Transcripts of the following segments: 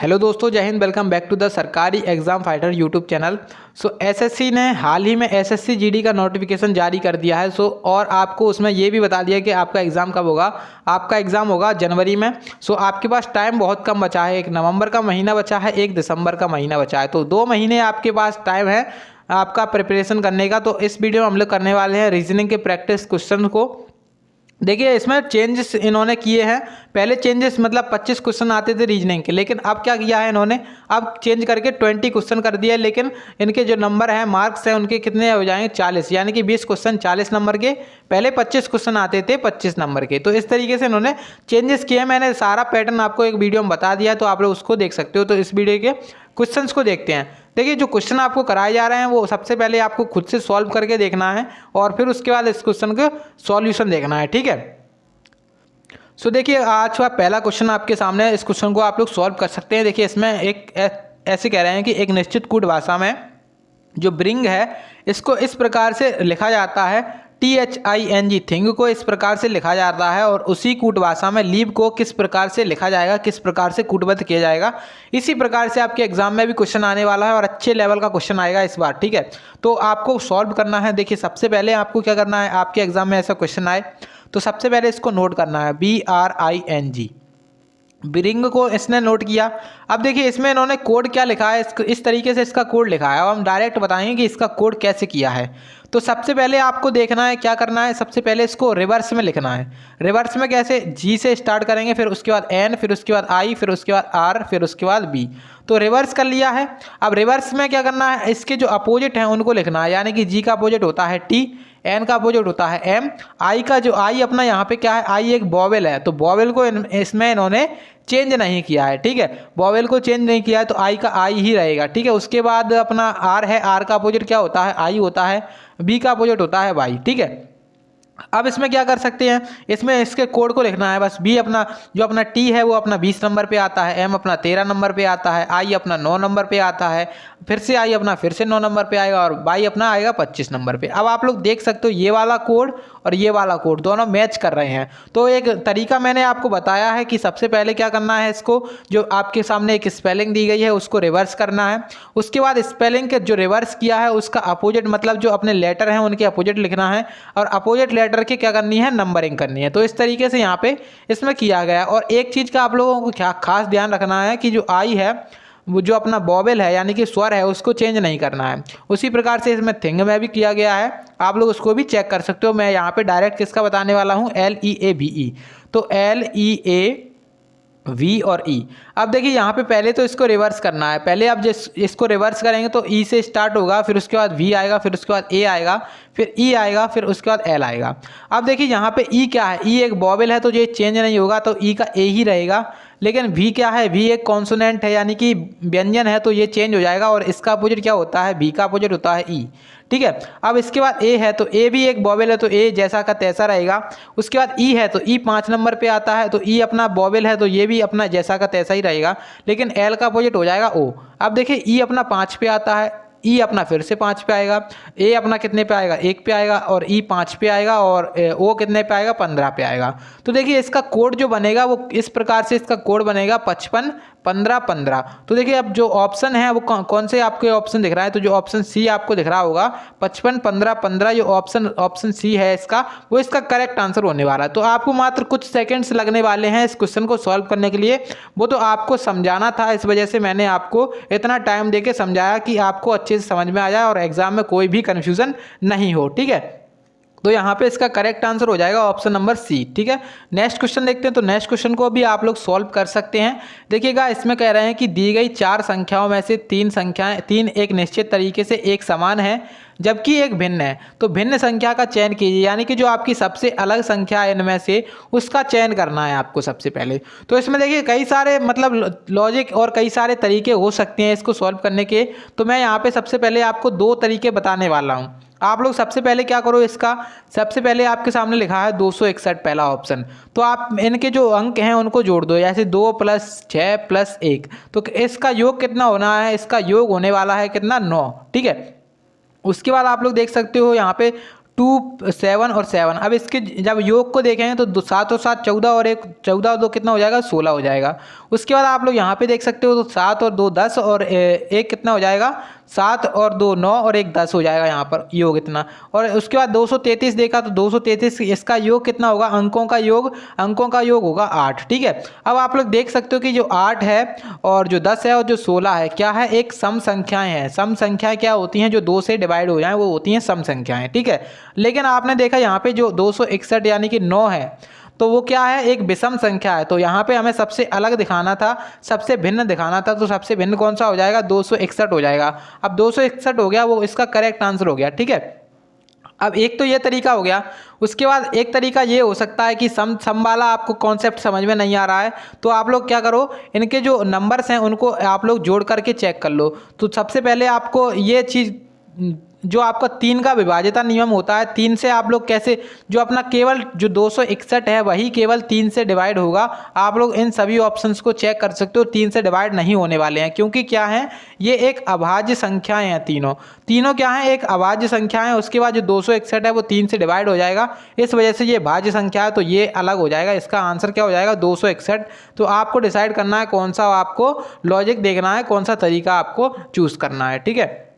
Hello दोस्तों, जय हिंद। वेलकम बैक टू द सरकारी exam fighter YouTube channel. SSC ने हाल ही में एसएससी जीडी का नोटिफिकेशन जारी कर दिया है। और आपको उसमें ये भी बता दिया कि आपका एग्ज़ाम कब होगा। आपका एग्ज़ाम होगा जनवरी में। आपके पास टाइम बहुत कम बचा है। 1 नवंबर का महीना बचा है, 1 दिसंबर का महीना बचा है। तो 2 महीने आपके पास टाइम है आपका प्रिपरेशन करने का। तो इस वीडियो में हम लोग करने वाले हैं रीजनिंग के प्रैक्टिस क्वेश्चन को। देखिए, इसमें चेंजेस इन्होंने किए हैं। पहले चेंजेस मतलब 25 क्वेश्चन आते थे रीजनिंग के, लेकिन अब क्या किया है इन्होंने, अब चेंज करके 20 क्वेश्चन कर दिया है। लेकिन इनके जो नंबर हैं, मार्क्स हैं, उनके कितने हो जाएंगे 40, यानी कि 20 क्वेश्चन 40 नंबर के। पहले 25 क्वेश्चन आते थे 25 नंबर के। तो इस तरीके से इन्होंने चेंजेस किए। मैंने सारा पैटर्न आपको एक वीडियो में बता दिया है, तो आप लोग उसको देख सकते हो। तो इस वीडियो के क्वेश्चंस को देखते हैं। देखिए, जो क्वेश्चन आपको कराए जा रहे हैं वो सबसे पहले आपको खुद से सॉल्व करके देखना है, और फिर उसके बाद इस क्वेश्चन का सॉल्यूशन देखना है। ठीक है। देखिए, आज का पहला क्वेश्चन आपके सामने है। इस क्वेश्चन को आप लोग सॉल्व कर सकते हैं। देखिए, इसमें एक ऐसे कह रहे हैं कि एक निश्चित कूट भाषा में जो ब्रिंग है, इसको इस प्रकार से लिखा जाता है, THING, थिंग को इस प्रकार से लिखा जाता है। और उसी कूट भाषा में लीव को किस प्रकार से लिखा जाएगा, किस प्रकार से कूटबद्ध किया जाएगा। इसी प्रकार से आपके एग्जाम में भी क्वेश्चन आने वाला है, और अच्छे लेवल का क्वेश्चन आएगा इस बार। ठीक है, तो आपको सॉल्व करना है। देखिए, सबसे पहले आपको क्या करना है, आपके एग्जाम में ऐसा क्वेश्चन आए तो सबसे पहले इसको नोट करना है, BRING। ब्रिंग को इसने नोट किया। अब देखिए, इसमें इन्होंने कोड क्या लिखा है, इस तरीके से इसका कोड लिखा है। अब हम डायरेक्ट बताएंगे कि इसका कोड कैसे किया है। तो सबसे पहले आपको देखना है क्या करना है, सबसे पहले इसको रिवर्स में लिखना है। रिवर्स में कैसे, G से स्टार्ट करेंगे, फिर उसके बाद N, फिर उसके बाद I, फिर उसके बाद R, फिर उसके बाद B। तो रिवर्स कर लिया है। अब रिवर्स में क्या करना है, इसके जो अपोजिट हैं उनको लिखना है। यानी कि G का अपोजिट होता है T, N का अपोजिट होता है M, I का जो I अपना यहाँ पे क्या है, I एक वोवेल है, तो वोवेल को इसमें इन्होंने चेंज नहीं किया है। ठीक है, वोवेल को चेंज नहीं किया है, तो I का I ही रहेगा। ठीक है, उसके बाद अपना R है, R का अपोजिट क्या होता है, I होता है। B का अपोजिट होता है Y। ठीक है, अब इसमें क्या कर सकते हैं, इसमें इसके कोड को लिखना है बस। बी अपना जो अपना टी है वो अपना 20 नंबर पे आता है, एम अपना 13 नंबर पे आता है, आई अपना 9 नंबर पे आता है, फिर से आई अपना फिर से 9 नंबर पे आएगा, और बाई अपना आएगा 25 नंबर पे। अब आप लोग देख सकते हो ये वाला कोड और ये वाला कोड दोनों मैच कर रहे हैं। तो एक तरीका मैंने आपको बताया है कि सबसे पहले क्या करना है, इसको जो आपके सामने एक स्पेलिंग दी गई है उसको रिवर्स करना है। उसके बाद स्पेलिंग के जो रिवर्स किया है उसका अपोजिट, मतलब जो अपने लेटर हैं उनके अपोजिट लिखना है, और अपोजिट लेटर की क्या करनी है, नंबरिंग करनी है। तो इस तरीके से यहाँ पे इसमें किया गया। और एक चीज का आप लोगों को क्या खास ध्यान रखना है कि जो आई है वो जो अपना वोवेल है यानी कि स्वर है उसको चेंज नहीं करना है। उसी प्रकार से इसमें थिंग में भी किया गया है, आप लोग उसको भी चेक कर सकते हो। मैं यहाँ पे डायरेक्ट किसका बताने वाला हूँ, LEAVE। तो LEAV और E। अब देखिए, यहाँ पे पहले तो इसको रिवर्स करना है। पहले आप इसको रिवर्स करेंगे तो E से स्टार्ट होगा, फिर उसके बाद V आएगा, फिर उसके बाद A आएगा, फिर E आएगा, फिर उसके बाद L आएगा। अब देखिए, यहाँ पे E क्या है, E एक वोवेल है तो ये चेंज नहीं होगा, तो E का A ही रहेगा। लेकिन V क्या है, V एक कॉन्सोनेंट है यानी कि व्यंजन है, तो ये चेंज हो जाएगा, और इसका अपोजिट क्या होता है, V का अपोजिट होता है E। ठीक है, अब इसके बाद A है तो A भी एक वोवेल है, तो A जैसा का तैसा रहेगा। उसके बाद E है तो E 5 नंबर पे आता है, तो E अपना वोवेल है तो ये भी अपना जैसा का तैसा ही रहेगा। लेकिन L का अपोजिट हो जाएगा O। अब देखिए, E अपना 5 पे आता है, E अपना फिर से 5 पे आएगा, A अपना कितने पे आएगा, 1 पे आएगा, और E 5 पे आएगा, और O कितने पे आएगा, 15 पे आएगा। तो देखिए, इसका कोड जो बनेगा वो इस प्रकार से इसका कोड बनेगा, 55 15 15। तो देखिए, अब जो ऑप्शन है वो कौन से आपके ऑप्शन दिख रहा है, तो जो ऑप्शन सी आपको दिख रहा होगा 55 15 15, जो ऑप्शन सी है इसका, वो इसका करेक्ट आंसर होने वाला है। तो आपको मात्र कुछ सेकंड्स लगने वाले हैं इस क्वेश्चन को सॉल्व करने के लिए। वो तो आपको समझाना था, इस वजह से मैंने आपको इतना टाइम देके समझाया कि आपको अच्छे से समझ में आ जाए और एग्जाम में कोई भी कन्फ्यूजन नहीं हो। ठीक है, तो यहाँ पे इसका करेक्ट आंसर हो जाएगा ऑप्शन नंबर सी। ठीक है, नेक्स्ट क्वेश्चन देखते हैं। तो नेक्स्ट क्वेश्चन को भी आप लोग सॉल्व कर सकते हैं। देखिएगा, इसमें कह रहे हैं कि दी गई 4 संख्याओं में से 3 एक निश्चित तरीके से एक समान है जबकि एक भिन्न है। तो भिन्न संख्या का चयन कीजिए, यानी कि जो आपकी सबसे अलग संख्या है इनमें से उसका चयन करना है आपको सबसे पहले। तो इसमें देखिए, कई सारे मतलब लॉजिक और कई सारे तरीके हो सकते हैं इसको सॉल्व करने के। तो मैं यहाँ पे सबसे पहले आपको 2 तरीके बताने वाला हूँ। आप लोग सबसे पहले क्या करो, इसका सबसे पहले आपके सामने लिखा है 261 पहला ऑप्शन। तो आप इनके जो अंक हैं उनको जोड़ दो, जैसे 2 + 6 + 1। तो इसका योग कितना होना है, इसका योग होने वाला है कितना, 9। ठीक है, उसके बाद आप लोग देख सकते हो यहाँ पे 2 7 और 7। अब इसके जब योग को देखेंगे तो 7 और 7 14 और 1 14 और 2 कितना हो जाएगा 16 हो जाएगा। उसके बाद आप लोग यहाँ पे देख सकते हो तो 7 और 2 10 और 1 कितना हो जाएगा 7 और 2 9 और 1 10 हो जाएगा यहाँ पर योग इतना। और उसके बाद 233 देखा तो 233 इसका योग कितना होगा, अंकों का योग होगा 8। ठीक है, अब आप लोग देख सकते हो कि जो 8 है और जो 10 है और जो 16 है क्या है, एक सम संख्याएं हैं। सम संख्याएं क्या होती हैं, जो 2 से डिवाइड हो जाएं वो होती हैं सम संख्याएं। ठीक है, लेकिन आपने देखा यहाँ पे जो 261 यानी कि 9 है तो वो क्या है, एक विषम संख्या है। तो यहाँ पे हमें सबसे अलग दिखाना था, सबसे भिन्न दिखाना था, तो सबसे भिन्न कौन सा हो जाएगा 261 हो जाएगा। अब 261 हो गया, वो इसका करेक्ट आंसर हो गया। ठीक है, अब एक तो ये तरीका हो गया। उसके बाद एक तरीका ये हो सकता है कि सम वाला आपको कॉन्सेप्ट समझ में नहीं आ रहा है तो आप लोग क्या करो, इनके जो नंबर्स हैं उनको आप लोग जोड़ करके चेक कर लो। तो सबसे पहले आपको ये चीज़, जो आपका 3 का विभाज्यता नियम होता है, 3 से आप लोग कैसे, जो अपना केवल जो 261 है वही केवल 3 से डिवाइड होगा। आप लोग इन सभी ऑप्शंस को चेक कर सकते हो, 3 से डिवाइड नहीं होने वाले हैं, क्योंकि क्या है ये एक अभाज्य संख्याएं हैं। तीनों क्या है, एक अभाज्य संख्या है। उसके बाद जो 261 है वो 3 से डिवाइड हो जाएगा, इस वजह से ये भाज्य संख्या है तो ये अलग हो जाएगा। इसका आंसर क्या हो जाएगा 261। तो आपको डिसाइड करना है कौन सा, आपको लॉजिक देखना है, कौन सा तरीका आपको चूज करना है। ठीक है,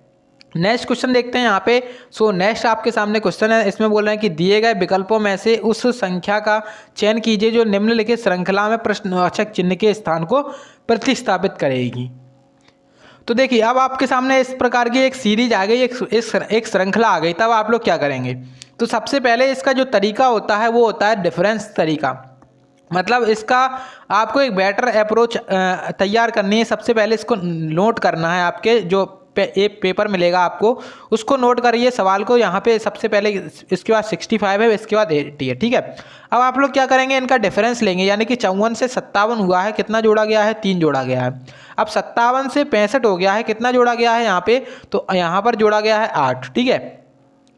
नेक्स्ट क्वेश्चन देखते हैं यहाँ पे। सो नेक्स्ट आपके सामने क्वेश्चन है, इसमें बोल रहे हैं कि दिए गए विकल्पों में से उस संख्या का चयन कीजिए जो निम्नलिखित श्रृंखला में प्रश्नवाचक चिन्ह के स्थान को प्रतिस्थापित करेगी। तो देखिए अब आपके सामने इस प्रकार की एक सीरीज आ गई, एक श्रृंखला आ गई, तब आप लोग क्या करेंगे। तो सबसे पहले इसका जो तरीका होता है वो होता है डिफरेंस तरीका। मतलब इसका आपको एक बेटर अप्रोच तैयार करनी है। सबसे पहले इसको नोट करना है, आपके जो एक पेपर मिलेगा आपको उसको नोट करिए सवाल को। यहाँ पे सबसे पहले इसके बाद 65 है, इसके बाद 80 है। ठीक है, अब आप लोग क्या करेंगे, इनका डिफरेंस लेंगे, यानी कि 54 से 57 हुआ है, कितना जोड़ा गया है 3 जोड़ा गया है। अब 57 से 65 हो गया है, कितना जोड़ा गया है यहाँ पे, तो यहाँ पर जोड़ा गया है 8। ठीक है,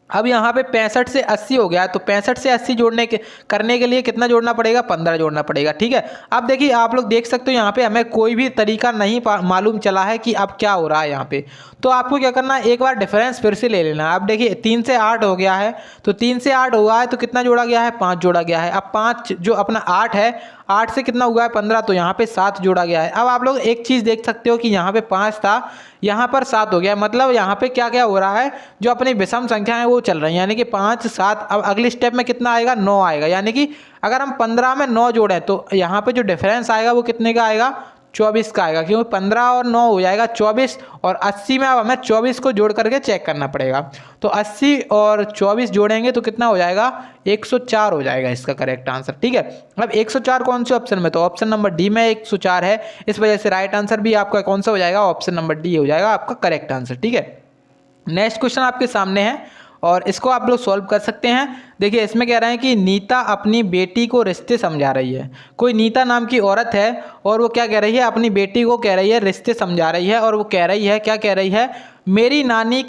अब यहाँ पे 65 से 80 हो गया है, तो 65 से 80 करने के लिए कितना जोड़ना पड़ेगा 15 जोड़ना पड़ेगा। ठीक है, अब देखिए आप लोग देख सकते हो यहाँ पे हमें कोई भी तरीका नहीं मालूम चला है कि अब क्या हो रहा है यहाँ पे। तो आपको क्या करना है, एक बार डिफरेंस फिर से ले लेना है। अब देखिए 3 से 8 हो गया है, तो 3 से 8 हुआ है तो कितना जोड़ा गया है 5 जोड़ा गया है। अब 5 जो अपना 8 है, 8 से कितना हुआ है 15, तो यहाँ पे 7 जोड़ा गया है। अब आप लोग एक चीज़ देख सकते हो कि यहाँ पे 5 था, यहाँ पर 7 हो गया। मतलब यहाँ पे क्या क्या हो रहा है, जो अपनी विषम संख्या है वो चल रही है, यानी कि 5 7। अब अगले स्टेप में कितना आएगा 9 आएगा, यानी कि अगर हम 15 में 9 जोड़ें तो यहाँ पे जो डिफरेंस आएगा वो कितने का आएगा 24 का आएगा, क्योंकि 15 और 9 हो जाएगा 24। और 80 में अब हमें 24 को जोड़ करके चेक करना पड़ेगा। तो 80 और 24 जोड़ेंगे तो कितना हो जाएगा 104 हो जाएगा इसका करेक्ट आंसर। ठीक है, अब 104 कौन से ऑप्शन में, तो ऑप्शन नंबर डी में 104 है, इस वजह से राइट आंसर भी आपका कौन सा हो जाएगा, ऑप्शन नंबर डी हो जाएगा आपका करेक्ट आंसर। ठीक है, नेक्स्ट क्वेश्चन आपके सामने है और इसको आप लोग सॉल्व कर सकते हैं। देखिए इसमें कह रहे हैं कि नीता अपनी बेटी को रिश्ते समझा रही है। कोई नीता नाम की औरत है और वो क्या कह रही है, अपनी बेटी को कह रही है रिश्ते समझा रही है। और वो कह रही है, क्या कह रही है, मेरी नानी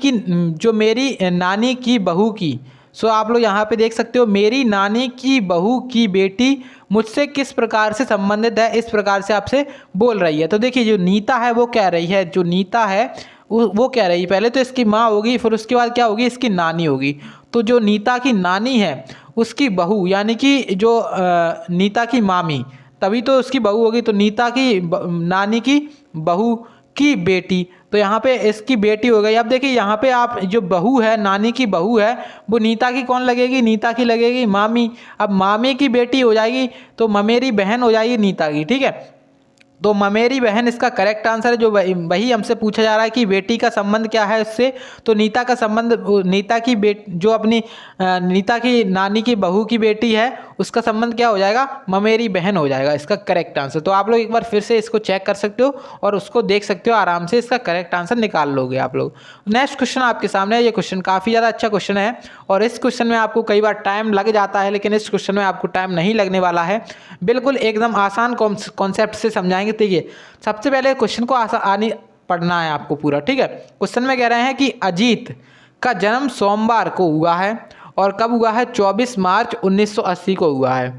की बहू की। सो आप लोग यहाँ पे देख सकते हो, मेरी नानी की बहू की बेटी मुझसे किस प्रकार से संबंधित है, इस प्रकार से आपसे बोल रही है। तो देखिए जो नीता है वो कह रही है, जो नीता है वो कह रही है, पहले तो इसकी माँ होगी, फिर उसके बाद क्या होगी इसकी नानी होगी। तो जो नीता की नानी है उसकी बहू, यानी कि जो नीता की मामी, तभी तो उसकी बहू होगी। तो नीता की नानी की बहू की बेटी, तो यहाँ पे इसकी बेटी हो गई। अब देखिए यहाँ पे आप जो बहू है, नानी की बहू है, वो नीता की कौन लगेगी, नीता की लगेगी मामी। अब मामी की बेटी हो जाएगी तो ममेरी बहन हो जाएगी नीता की। ठीक है, तो ममेरी बहन इसका करेक्ट आंसर है। जो वही हमसे पूछा जा रहा है कि बेटी का संबंध क्या है इससे, तो नीता का संबंध, नीता की जो अपनी नीता की नानी की बहू की बेटी है उसका संबंध क्या हो जाएगा, ममेरी बहन हो जाएगा इसका करेक्ट आंसर। तो आप लोग एक बार फिर से इसको चेक कर सकते हो और उसको देख सकते हो, आराम से इसका करेक्ट आंसर निकाल लोगे आप लोग। नेक्स्ट क्वेश्चन आपके सामने है, ये क्वेश्चन काफ़ी ज़्यादा अच्छा क्वेश्चन है और इस क्वेश्चन में आपको कई बार टाइम लग जाता है, लेकिन इस क्वेश्चन में आपको टाइम नहीं लगने वाला है। बिल्कुल एकदम आसान कॉन्सेप्ट से समझाएंगे। देखिए सबसे पहले क्वेश्चन को आसानी पढ़ना है आपको पूरा। ठीक है, क्वेश्चन में कह रहे हैं कि अजीत का जन्म सोमवार को हुआ है और कब हुआ है, 24 मार्च 1980 को हुआ है।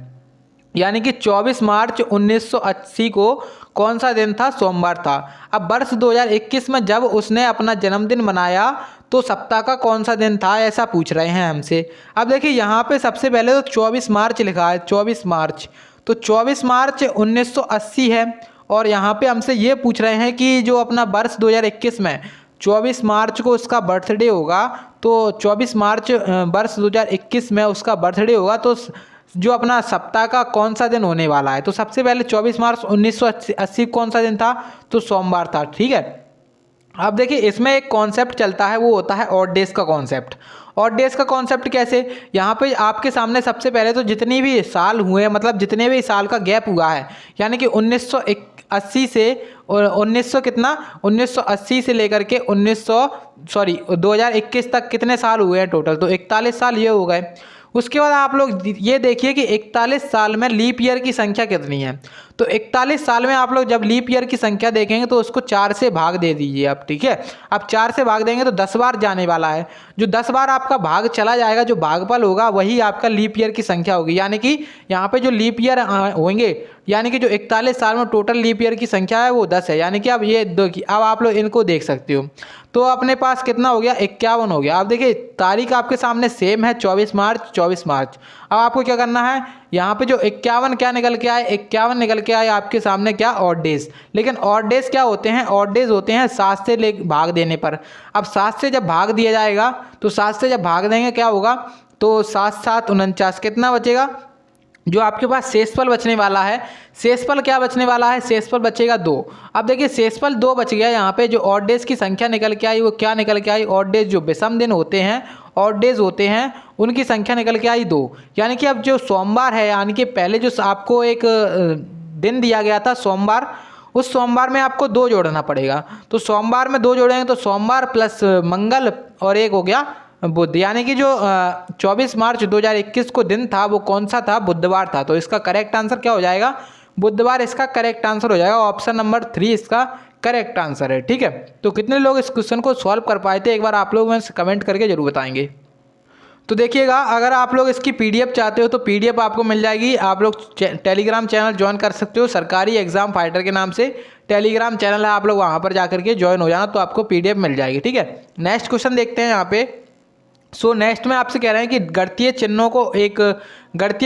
यानी कि 24 मार्च 1980 को कौन सा दिन था, सोमवार था। अब वर्ष 2021 में जब उसने अपना जन्मदिन मनाया तो सप्ताह का कौन सा दिन था, ऐसा पूछ रहे हैं हमसे। अब देखिए यहाँ पे सबसे पहले तो 24 मार्च लिखा है, 24 मार्च, तो 24 मार्च 1980 है। और यहाँ पे हमसे ये पूछ रहे हैं कि जो अपना वर्ष 2021 में 24 मार्च को उसका बर्थडे होगा, तो 24 मार्च वर्ष 2021 में उसका बर्थडे होगा, तो जो अपना सप्ताह का कौन सा दिन होने वाला है। तो सबसे पहले 24 मार्च 1980 कौन सा दिन था, तो सोमवार था, ठीक है। अब देखिए इसमें एक कॉन्सेप्ट चलता है, वो होता है ऑड डेज का कॉन्सेप्ट। ऑड डेज का कॉन्सेप्ट कैसे, यहाँ पे आपके सामने सबसे पहले तो जितनी भी साल हुए, मतलब जितने भी साल का गैप हुआ है, यानी कि 1980 से और 1900 कितना 1980 से लेकर के 2021 तक कितने साल हुए हैं टोटल, तो 41 साल ये हो गए। उसके बाद आप लोग ये देखिए कि 41 साल में लीप ईयर की संख्या कितनी है। तो 41 साल में आप लोग जब लीप ईयर की संख्या देखेंगे तो उसको 4 से भाग दे दीजिए आप, ठीक है। अब 4 से भाग देंगे तो 10 बार जाने वाला है। जो 10 बार आपका भाग चला जाएगा, जो भागफल होगा वही आपका लीप ईयर की संख्या होगी। यानी कि यहाँ पे जो लीप ईयर होंगे, यानी कि जो 41 साल में टोटल लीप ईयर की संख्या है वो 10 है। यानी कि अब ये अब आप लोग इनको देख सकते हो। तो अपने पास कितना हो गया, 51 हो गया। अब देखिए तारीख आपके सामने सेम है, 24 मार्च 24 मार्च। अब आपको क्या करना है, यहाँ पे जो 51 क्या निकल के आए, 51 निकल के आए आपके सामने क्या, ऑड डेज। लेकिन ऑड डेज क्या होते हैं, ऑड डेज होते हैं 7 से ले भाग देने पर। अब 7 से जब भाग दिया जाएगा, तो 7 से जब भाग देंगे क्या होगा, तो 7 7 49, कितना बचेगा, जो आपके पास शेषफल बचने वाला है। शेषफल क्या बचने वाला है, शेषफल बचेगा 2। अब देखिए शेषफल 2 बच गया। यहाँ पे जो ऑड डेज की संख्या निकल के आई वो क्या निकल के आई, ऑड डेज जो विषम दिन होते हैं, ऑड डेज होते हैं, उनकी संख्या निकल के आई 2। यानी कि अब जो सोमवार है, यानी कि पहले जो आपको एक दिन दिया गया था सोमवार, उस सोमवार में आपको 2 जोड़ना पड़ेगा। तो सोमवार में 2 जोड़ेंगे तो सोमवार प्लस मंगल और एक हो गया बुध। यानी कि जो 24 मार्च 2021 को दिन था वो कौन सा था, बुधवार था। तो इसका करेक्ट आंसर क्या हो जाएगा, बुधवार इसका करेक्ट आंसर हो जाएगा। ऑप्शन नंबर 3 इसका करेक्ट आंसर है, ठीक है। तो कितने लोग इस क्वेश्चन को सॉल्व कर पाए थे, एक बार आप लोग मुझे कमेंट करके जरूर बताएंगे। तो देखिएगा, अगर आप लोग इसकी पीडीएफ चाहते हो तो पीडीएफ आपको मिल जाएगी। आप लोग टेलीग्राम चैनल ज्वाइन कर सकते हो, सरकारी एग्जाम फाइटर के नाम से टेलीग्राम चैनल है, आप लोग वहाँ पर जाकर के ज्वाइन हो जाना, तो आपको पीडीएफ मिल जाएगी, ठीक है। नेक्स्ट क्वेश्चन देखते हैं यहाँ पे। नेक्स्ट में आपसे कह रहे हैं कि गणितीय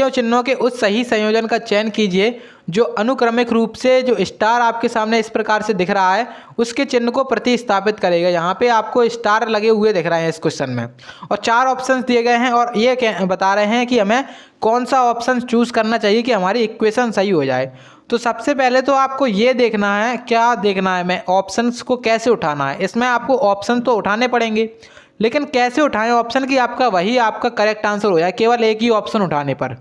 चिन्हों के उस सही संयोजन का चयन कीजिए जो अनुक्रमिक रूप से जो स्टार आपके सामने इस प्रकार से दिख रहा है उसके चिन्ह को प्रतिस्थापित करेगा। यहाँ पे आपको स्टार लगे हुए दिख रहे हैं इस क्वेश्चन में, और 4 ऑप्शंस दिए गए हैं, और ये बता रहे हैं कि हमें कौन सा ऑप्शन चूज करना चाहिए कि हमारी इक्वेशन सही हो जाए। तो सबसे पहले तो आपको ये देखना है, क्या देखना है, मैं ऑप्शंस को कैसे उठाना है। इसमें आपको ऑप्शन तो उठाने पड़ेंगे, लेकिन कैसे उठाएं ऑप्शन की आपका करेक्ट आंसर हो जाए केवल एक ही ऑप्शन उठाने पर।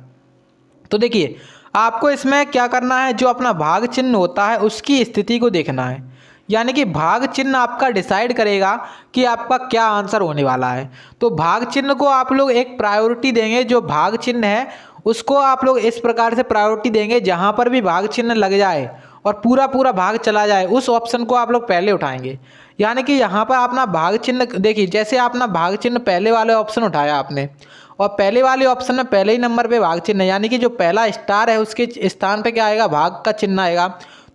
तो देखिए आपको इसमें क्या करना है, जो अपना भाग चिन्ह होता है उसकी स्थिति को देखना है। यानी कि भाग चिन्ह आपका डिसाइड करेगा कि आपका क्या आंसर होने वाला है। तो भाग चिन्ह को आप लोग एक प्रायोरिटी देंगे। जो भाग चिन्ह है उसको आप लोग इस प्रकार से प्रायोरिटी देंगे, जहाँ पर भी भाग चिन्ह लग जाए और पूरा पूरा भाग चला जाए उस ऑप्शन को आप लोग पहले उठाएंगे। यानी कि यहाँ पर अपना भाग चिन्ह देखिए, जैसे अपना भाग चिन्ह पहले वाले ऑप्शन उठाया आपने, और पहले वाले ऑप्शन में पहले ही नंबर पे भाग चिन्ह, यानी कि जो पहला स्टार है उसके स्थान पे क्या आएगा, भाग का चिन्ह आएगा।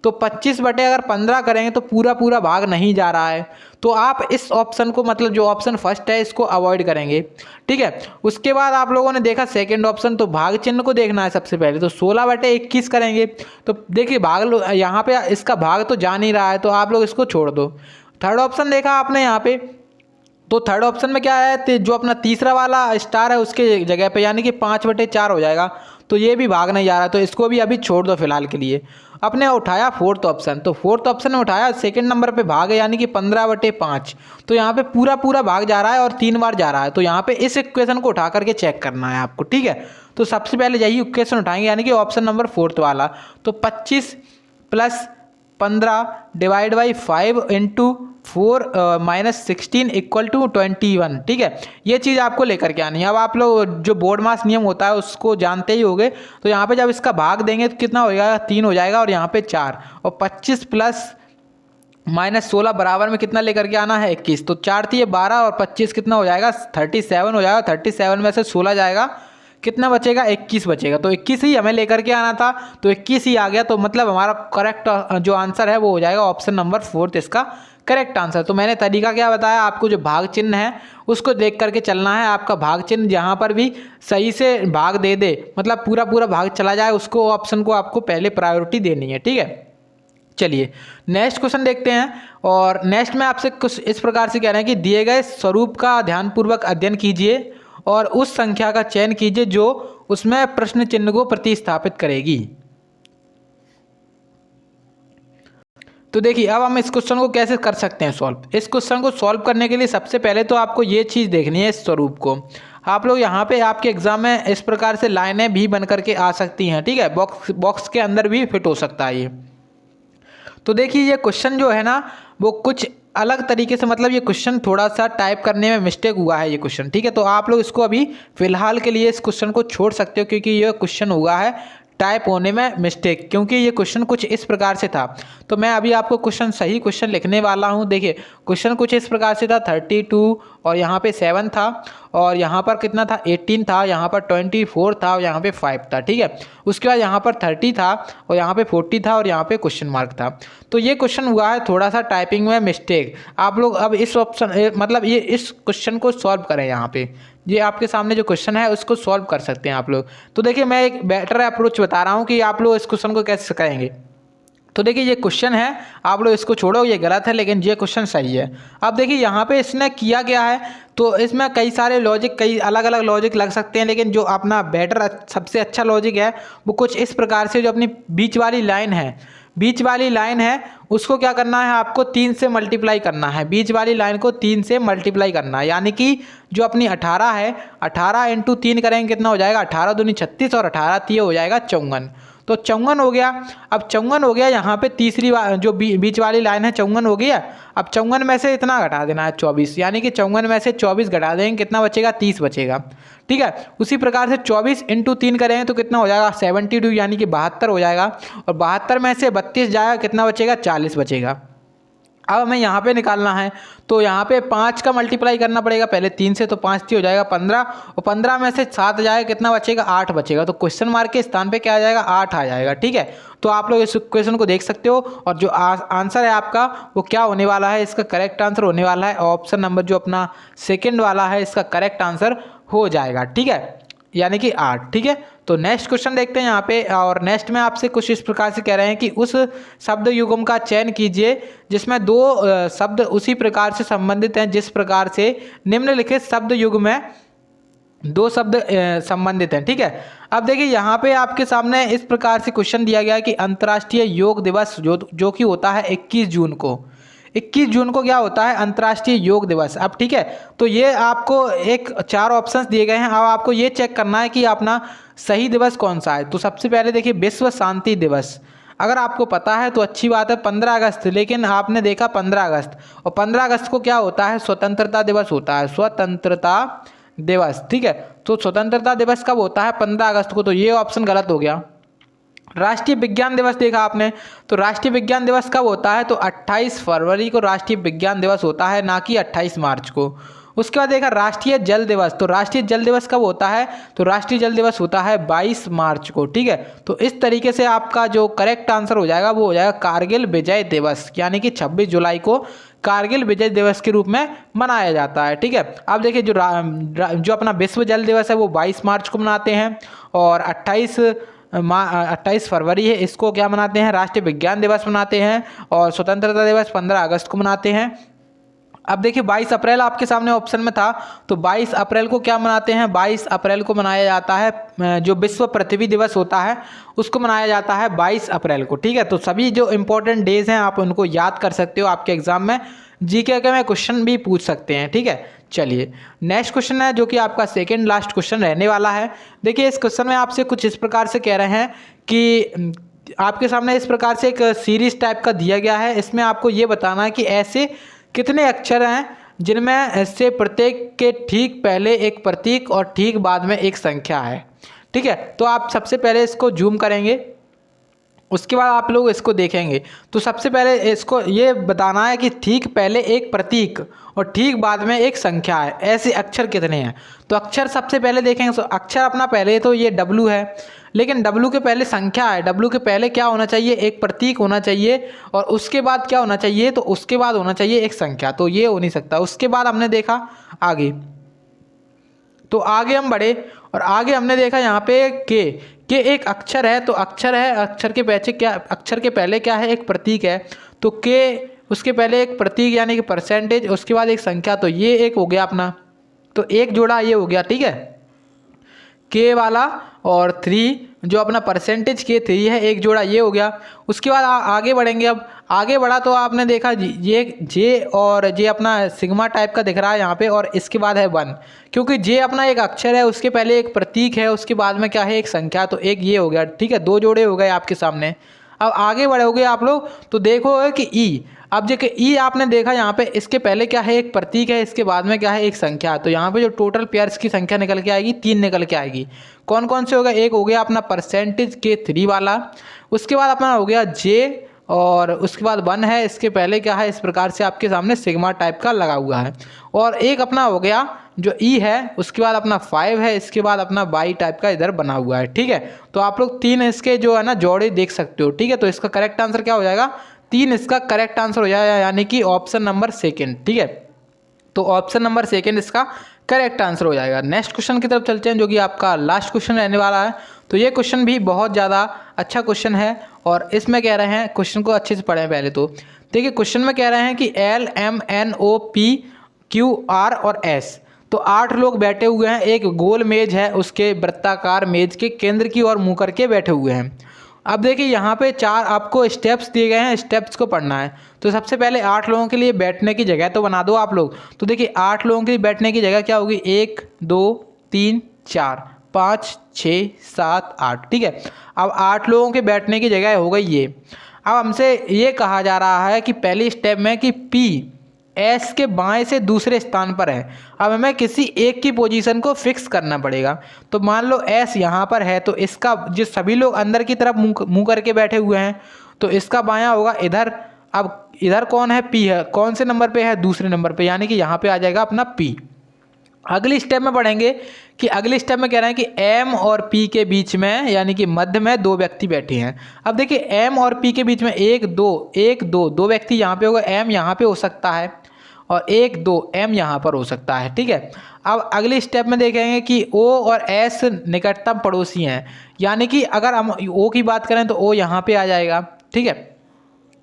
तो 25/15 करेंगे तो पूरा पूरा भाग नहीं जा रहा है, तो आप इस ऑप्शन को, मतलब जो ऑप्शन फर्स्ट है, इसको अवॉइड करेंगे, ठीक है। उसके बाद आप लोगों ने देखा सेकंड ऑप्शन, तो भाग चिन्ह को देखना है सबसे पहले। तो 16/21 करेंगे। तो देखिए भाग यहाँ पे इसका भाग तो जा नहीं रहा है, तो आप लोग इसको छोड़ दो। थर्ड ऑप्शन देखा आपने यहाँ पे, तो थर्ड ऑप्शन में क्या है, जो अपना तीसरा वाला स्टार है उसके जगह पे, यानी कि 5/4 हो जाएगा। तो ये भी भाग नहीं जा रहा, तो इसको भी अभी छोड़ दो फिलहाल के लिए। अपने उठाया फोर्थ ऑप्शन, तो फोर्थ ऑप्शन में उठाया सेकंड नंबर पे भाग है, यानी कि 15/5। तो यहाँ पे पूरा पूरा भाग जा रहा है और 3 बार जा रहा है। तो यहाँ पे इस इक्वेशन को उठा करके चेक करना है आपको, ठीक है। तो सबसे पहले यही इक्वेशन उठाएंगे, यानी कि ऑप्शन नंबर फोर्थ वाला। तो 25 + 15 / 5 × 4 - 16 = 21, ठीक है। ये चीज़ आपको लेकर के आनी है। अब आप लोग जो बोर्ड मास नियम होता है उसको जानते ही होंगे। तो यहाँ पे जब इसका भाग देंगे तो कितना हो जाएगा, 3 हो जाएगा, और यहाँ पे 4, और 25 + -16 बराबर में कितना लेकर के आना है, 21। तो 4 × 3 = 12, और 25 कितना हो जाएगा, 37 हो जाएगा। 37 में से 16 जाएगा कितना बचेगा, 21 बचेगा। तो 21 ही हमें लेकर के आना था, तो 21 ही आ गया। तो मतलब हमारा करेक्ट जो आंसर है वो हो जाएगा ऑप्शन नंबर 4 इसका करेक्ट आंसर। तो मैंने तरीका क्या बताया आपको, जो भाग चिन्ह है उसको देख करके चलना है। आपका भाग चिन्ह जहाँ पर भी सही से भाग दे दे, मतलब पूरा पूरा भाग चला जाए, उसको ऑप्शन को आपको पहले प्रायोरिटी देनी है, ठीक है। चलिए नेक्स्ट क्वेश्चन देखते हैं। और नेक्स्ट में आपसे कुछ इस प्रकार से कह रहे हैं कि दिए गए स्वरूप का ध्यानपूर्वक अध्ययन कीजिए और उस संख्या का चयन कीजिए जो उसमें प्रश्न चिन्ह को प्रतिस्थापित करेगी। तो देखिए अब हम इस क्वेश्चन को कैसे कर सकते हैं सॉल्व। इस क्वेश्चन को सॉल्व करने के लिए सबसे पहले तो आपको ये चीज़ देखनी है, इस स्वरूप को। आप लोग यहाँ पे आपके एग्जाम में इस प्रकार से लाइनें भी बन करके आ सकती हैं, ठीक है, बॉक्स के अंदर भी फिट हो सकता है ये। तो देखिए ये क्वेश्चन जो है ना वो कुछ अलग तरीके से, मतलब ये क्वेश्चन थोड़ा सा टाइप करने में मिस्टेक हुआ है ये क्वेश्चन, ठीक है। तो आप लोग इसको अभी फिलहाल के लिए इस क्वेश्चन को छोड़ सकते हो, क्योंकि ये क्वेश्चन हुआ है टाइप होने में मिस्टेक, क्योंकि ये क्वेश्चन कुछ इस प्रकार से था। तो मैं अभी आपको क्वेश्चन सही क्वेश्चन लिखने वाला हूँ। देखिए क्वेश्चन कुछ इस प्रकार से था, 32 और यहाँ पे 7 था, और यहाँ पर कितना था, 18 था, यहाँ पर 24 था, और यहाँ पे 5 था, ठीक है। उसके बाद यहाँ पर 30 था, और यहाँ पे 40 था, और यहाँ पे क्वेश्चन मार्क था। तो ये क्वेश्चन हुआ है थोड़ा सा टाइपिंग में मिस्टेक। आप लोग अब इस ऑप्शन मतलब ये इस क्वेश्चन को सॉल्व करें। यहाँ पे ये आपके सामने जो क्वेश्चन है उसको सॉल्व कर सकते हैं आप लोग। तो देखिए मैं एक बेटर अप्रोच बता रहा हूँ कि आप लोग इस क्वेश्चन को कैसे करेंगे। तो देखिए ये क्वेश्चन है, आप लोग इसको छोड़ो, ये गलत है, लेकिन ये क्वेश्चन सही है। अब देखिए यहाँ पे इसने किया गया है, तो इसमें कई सारे लॉजिक, कई अलग अलग लॉजिक लग सकते हैं, लेकिन जो अपना बेटर सबसे अच्छा लॉजिक है वो कुछ इस प्रकार से, जो अपनी बीच वाली लाइन है उसको क्या करना है, आपको 3 से मल्टीप्लाई करना है। बीच वाली लाइन को 3 से मल्टीप्लाई करना है, यानी कि जो अपनी 18 है, 18 × 3 करेंगे कितना हो जाएगा, 18 दूनी 36 और 18 3 हो जाएगा 54। तो 54 हो गया। अब 54 हो गया, यहाँ पे तीसरी जो बीच वाली लाइन है 54 हो गया। अब 54 में से इतना घटा देना है 24, यानी कि 54 में से 24 घटा देंगे, कितना बचेगा, 30 बचेगा, ठीक है। उसी प्रकार से 24 × 3 करेंगे तो कितना हो जाएगा, 72, यानी कि 72 हो जाएगा। और 72 में से 32 जाएगा, कितना बचेगा, 40 बचेगा। अब हमें यहाँ पे निकालना है, तो यहाँ पे 5 का मल्टीप्लाई करना पड़ेगा पहले 3 से, तो 5 हो जाएगा 15, और 15 में से 7 जाएगा, कितना बचेगा, 8 बचेगा। तो क्वेश्चन मार्क के स्थान पे क्या आ जाएगा, 8 आ जाएगा, ठीक है। तो आप लोग इस क्वेश्चन को देख सकते हो, और जो आंसर है आपका वो क्या होने वाला है, इसका करेक्ट आंसर होने वाला है ऑप्शन नंबर जो अपना सेकेंड वाला है, इसका करेक्ट आंसर हो जाएगा, ठीक है, यानी कि 8, ठीक है। तो नेक्स्ट क्वेश्चन देखते हैं यहाँ पे। और नेक्स्ट में आपसे कुछ इस प्रकार से कह रहे हैं कि उस शब्द युग्म का चयन कीजिए जिसमें 2 शब्द उसी प्रकार से संबंधित हैं जिस प्रकार से निम्नलिखित शब्द युग्म में 2 शब्द संबंधित हैं, ठीक है। अब देखिए यहाँ पे आपके सामने इस प्रकार से क्वेश्चन दिया गया है कि अंतर्राष्ट्रीय योग दिवस जो कि होता है 21 जून को, 21 जून को क्या होता है, अंतर्राष्ट्रीय योग दिवस। अब ठीक है, तो ये आपको एक 4 ऑप्शंस दिए गए हैं। अब आपको ये चेक करना है कि अपना सही दिवस कौन सा है। तो सबसे पहले देखिए विश्व शांति दिवस, अगर आपको पता है तो अच्छी बात है, 15 अगस्त, लेकिन आपने देखा 15 अगस्त, और 15 अगस्त को क्या होता है, स्वतंत्रता दिवस होता है, स्वतंत्रता दिवस, ठीक है। तो स्वतंत्रता दिवस कब होता है, 15 अगस्त को, तो ये ऑप्शन गलत हो गया। राष्ट्रीय विज्ञान दिवस देखा आपने, तो राष्ट्रीय विज्ञान दिवस कब होता है, तो 28 फरवरी को राष्ट्रीय विज्ञान दिवस होता है, ना कि 28 मार्च को। उसके बाद देखा राष्ट्रीय जल दिवस, तो राष्ट्रीय जल दिवस कब होता है, तो राष्ट्रीय जल दिवस होता है 22 मार्च को, ठीक है। तो इस तरीके से आपका जो करेक्ट आंसर हो जाएगा वो हो जाएगा कारगिल विजय दिवस, यानी कि 26 जुलाई को कारगिल विजय दिवस के रूप में मनाया जाता है, ठीक है। अब देखिए जो अपना विश्व जल दिवस है वो 22 मार्च को मनाते हैं, और 28 फरवरी है, इसको क्या मनाते हैं, राष्ट्रीय विज्ञान दिवस मनाते हैं, और स्वतंत्रता दिवस 15 अगस्त को मनाते हैं। अब देखिए 22 अप्रैल आपके सामने ऑप्शन में था, तो 22 अप्रैल को क्या मनाते हैं, 22 अप्रैल को मनाया जाता है जो विश्व पृथ्वी दिवस होता है उसको मनाया जाता है 22 अप्रैल को, ठीक है। तो सभी जो इंपॉर्टेंट डेज हैं आप उनको याद कर सकते हो, आपके एग्जाम में जीके के में क्वेश्चन भी पूछ सकते हैं, ठीक है। चलिए नेक्स्ट क्वेश्चन है जो कि आपका सेकेंड लास्ट क्वेश्चन रहने वाला है। देखिए इस क्वेश्चन में आपसे कुछ इस प्रकार से कह रहे हैं कि आपके सामने इस प्रकार से एक सीरीज टाइप का दिया गया है, इसमें आपको ये बताना है कि ऐसे कितने अक्षर हैं जिनमें से प्रत्येक के ठीक पहले एक प्रतीक और ठीक बाद में एक संख्या है, ठीक है। तो आप सबसे पहले इसको जूम करेंगे, उसके बाद आप लोग इसको देखेंगे तो सबसे पहले इसको ये बताना है कि ठीक पहले एक प्रतीक और ठीक बाद में एक संख्या है, ऐसे अक्षर कितने हैं। तो अक्षर सबसे पहले देखेंगे तो अक्षर अपना पहले तो ये W है, लेकिन W के पहले संख्या है। W के पहले क्या होना चाहिए, एक प्रतीक होना चाहिए, और उसके बाद क्या होना चाहिए, तो उसके बाद होना चाहिए एक संख्या। तो ये हो नहीं सकता। उसके बाद हमने देखा आगे, तो आगे हम बढ़े और आगे हमने देखा यहाँ पे के एक अक्षर है, तो अक्षर है, अक्षर के पीछे क्या, अक्षर के पहले क्या है, एक प्रतीक है। तो के उसके पहले एक प्रतीक यानी कि परसेंटेज, उसके बाद एक संख्या। तो ये एक हो गया अपना, तो एक जोड़ा ये हो गया, ठीक है, के वाला, और 3 जो अपना परसेंटेज के 3 है, एक जोड़ा ये हो गया। उसके बाद आगे बढ़ेंगे। अब आगे बढ़ा तो आपने देखा ये जे और जे अपना सिग्मा टाइप का दिख रहा है यहाँ पे, और इसके बाद है 1, क्योंकि जे अपना एक अक्षर है, उसके पहले एक प्रतीक है, उसके बाद में क्या है, एक संख्या। तो एक ये हो गया, ठीक है, 2 जोड़े हो गए आपके सामने। अब आगे बढ़ोगे आप लोग तो देखोगे कि ई, अब देखिए ई आपने देखा यहाँ पे, इसके पहले क्या है, एक प्रतीक है, इसके बाद में क्या है, एक संख्या। तो यहाँ पे जो टोटल पेयर्स की संख्या निकल के आएगी 3 निकल के आएगी। कौन कौन से होगा, एक हो गया अपना परसेंटेज के 3 वाला, उसके बाद अपना हो गया जे, और उसके बाद 1 है, इसके पहले क्या है, इस प्रकार से आपके सामने सिग्मा टाइप का लगा हुआ है, और एक अपना हो गया जो ई है, उसके बाद अपना 5 है, इसके बाद अपना बाई टाइप का इधर बना हुआ है, ठीक है। तो आप लोग 3 इसके जो है ना जोड़े देख सकते हो, ठीक है। तो इसका करेक्ट आंसर क्या हो जाएगा, 3 इसका करेक्ट आंसर हो जाएगा, यानी कि ऑप्शन नंबर 2, ठीक है। तो ऑप्शन नंबर 2 इसका करेक्ट आंसर हो जाएगा। नेक्स्ट क्वेश्चन की तरफ चलते हैं, जो कि आपका लास्ट क्वेश्चन रहने वाला है। तो ये क्वेश्चन भी बहुत ज़्यादा अच्छा क्वेश्चन है, और इसमें कह रहे हैं, क्वेश्चन को अच्छे से पढ़ें पहले तो। देखिए क्वेश्चन में कह रहे हैं कि L M N O P Q R और S, तो 8 लोग बैठे हुए हैं, एक गोल मेज है, उसके वृत्ताकार मेज के केंद्र की ओर मुंह करके बैठे हुए हैं। अब देखिए यहाँ पे 4 आपको स्टेप्स दिए गए हैं, स्टेप्स को पढ़ना है। तो सबसे पहले 8 लोगों के लिए बैठने की जगह तो बना दो आप लोग। तो देखिए 8 लोगों के लिए बैठने की जगह क्या होगी, 1 2 3 4 5 6 7 8, ठीक है। अब 8 लोगों के बैठने की जगह हो गई ये। अब हमसे ये कहा जा रहा है कि पहली स्टेप में कि P एस के बाएं से दूसरे स्थान पर है। अब हमें किसी एक की पोजीशन को फिक्स करना पड़ेगा। तो मान लो एस यहाँ पर है, तो इसका जो सभी लोग अंदर की तरफ मुंह करके बैठे हुए हैं, तो इसका बायां होगा इधर। अब इधर कौन है, पी है, कौन से नंबर पे है, दूसरे नंबर पे, यानी कि यहाँ पे आ जाएगा अपना पी। अगली स्टेप में पढ़ेंगे कि अगली स्टेप में कह रहे हैं कि एम और पी के बीच में, यानी कि मध्य में 2 व्यक्ति बैठे हैं। अब देखिए एम और पी के बीच में 1 2 2 व्यक्ति यहाँ पे होगा, एम यहाँ पे हो सकता है, और 1 2 एम यहाँ पर हो सकता है, ठीक है। अब अगली स्टेप में देखेंगे कि ओ और एस निकटतम पड़ोसी हैं, यानी कि अगर हम ओ की बात करें तो ओ यहाँ पे आ जाएगा, ठीक है।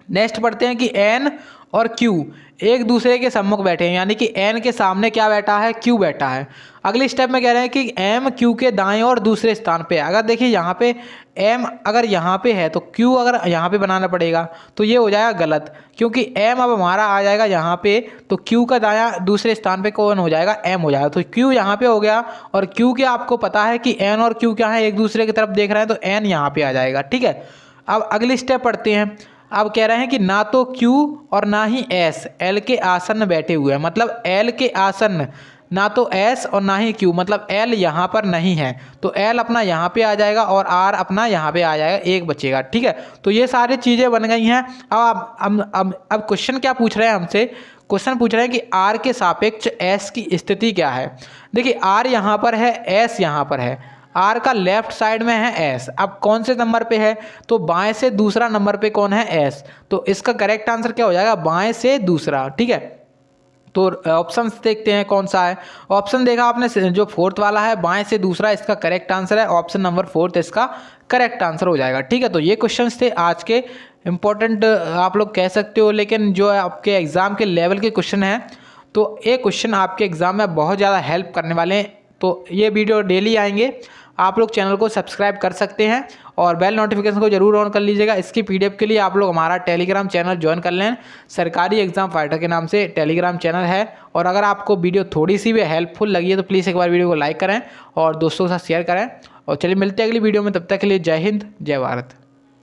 नेक्स्ट पढ़ते हैं कि एन और क्यू एक दूसरे के सम्मुख बैठे हैं, यानी कि एन के सामने क्या बैठा है, क्यू बैठा है। अगली स्टेप में कह रहे हैं कि एम क्यू के दाएं और दूसरे स्थान पे। अगर देखिए यहाँ पे एम अगर यहाँ पे है तो क्यू अगर यहाँ पे बनाना पड़ेगा, तो ये हो जाएगा गलत, क्योंकि एम अब हमारा आ जाएगा यहाँ पे, तो क्यू का दायां दूसरे स्थान पे कौन हो जाएगा, एम हो जाएगा। तो क्यू यहाँ पे हो गया, और क्यू के आपको पता है कि एन और क्यू क्या है, एक दूसरे की तरफ देख रहे हैं, तो एन यहाँ पे आ जाएगा, ठीक है। अब अगली स्टेप पढ़ते हैं। अब कह रहे हैं कि ना तो Q और ना ही S L के आसन्न बैठे हुए हैं, मतलब L के आसन्न, ना तो S और ना ही Q, मतलब L यहाँ पर नहीं है, तो L अपना यहाँ पे आ जाएगा और R अपना यहाँ पे आ जाएगा, एक बचेगा, ठीक है। तो ये सारी चीज़ें बन गई हैं। अब क्वेश्चन क्या पूछ रहे हैं हमसे, क्वेश्चन पूछ रहे हैं कि R के सापेक्ष S की स्थिति क्या है। देखिए R यहाँ पर है, S यहाँ पर है, आर का लेफ्ट साइड में है एस। अब कौन से नंबर पे है, तो बाएं से दूसरा नंबर पे कौन है, एस। तो इसका करेक्ट आंसर क्या हो जाएगा, बाएं से दूसरा, ठीक है। तो ऑप्शंस देखते हैं कौन सा है। ऑप्शन देखा आपने जो 4th वाला है, बाएं से दूसरा, इसका करेक्ट आंसर है ऑप्शन नंबर 4 इसका करेक्ट आंसर हो जाएगा, ठीक है। तो ये क्वेश्चंस थे आज के इम्पोर्टेंट, आप लोग कह सकते हो, लेकिन जो आपके एग्जाम के लेवल के क्वेश्चन हैं, तो ये क्वेश्चन आपके एग्जाम में बहुत ज़्यादा हेल्प करने वाले हैं। तो ये वीडियो डेली आएंगे, आप लोग चैनल को सब्सक्राइब कर सकते हैं और बेल नोटिफिकेशन को जरूर ऑन कर लीजिएगा। इसकी पीडीएफ के लिए आप लोग हमारा टेलीग्राम चैनल ज्वाइन कर लें, सरकारी एग्जाम फाइटर के नाम से टेलीग्राम चैनल है। और अगर आपको वीडियो थोड़ी सी भी हेल्पफुल लगी है तो प्लीज़ एक बार वीडियो को लाइक करें और दोस्तों के साथ शेयर करें। और चलिए मिलते हैं अगली वीडियो में, तब तक के लिए जय हिंद जय भारत।